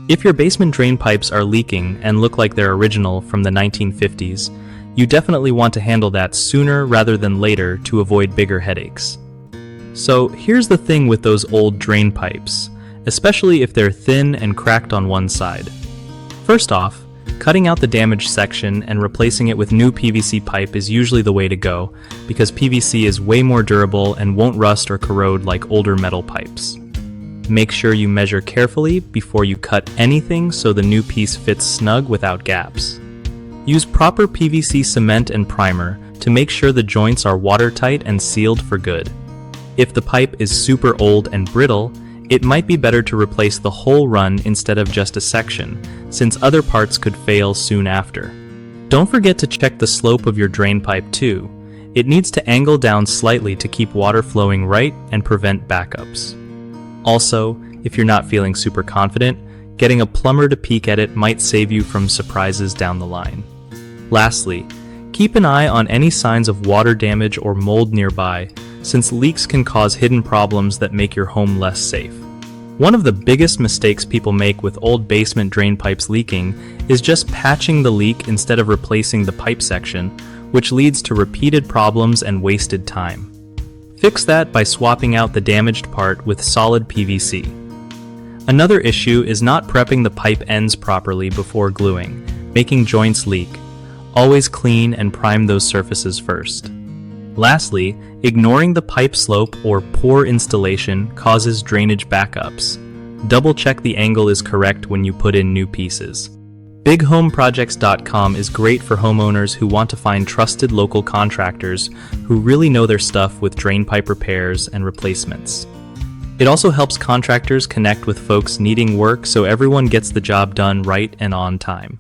If your basement drain pipes are leaking and look like they're original from the 1950s, you definitely want to handle that sooner rather than later to avoid bigger headaches. So here's the thing with those old drain pipes, especially if they're thin and cracked on one side. First off, cutting out the damaged section and replacing it with new PVC pipe is usually the way to go, because PVC is way more durable and won't rust or corrode like older metal pipes. Make sure you measure carefully before you cut anything so the new piece fits snug without gaps. Use proper PVC cement and primer to make sure the joints are watertight and sealed for good. If the pipe is super old and brittle, it might be better to replace the whole run instead of just a section, since other parts could fail soon after. Don't forget to check the slope of your drain pipe too. It needs to angle down slightly to keep water flowing right and prevent backups. Also, if you're not feeling super confident, getting a plumber to peek at it might save you from surprises down the line. Lastly, keep an eye on any signs of water damage or mold nearby, since leaks can cause hidden problems that make your home less safe. One of the biggest mistakes people make with old basement drain pipes leaking is just patching the leak instead of replacing the pipe section, which leads to repeated problems and wasted time. Fix that by swapping out the damaged part with solid PVC. Another issue is not prepping the pipe ends properly before gluing, making joints leak. Always clean and prime those surfaces first. Lastly, ignoring the pipe slope or poor installation causes drainage backups. Double check the angle is correct when you put in new pieces. BigHomeProjects.com is great for homeowners who want to find trusted local contractors who really know their stuff with drain pipe repairs and replacements. It also helps contractors connect with folks needing work so everyone gets the job done right and on time.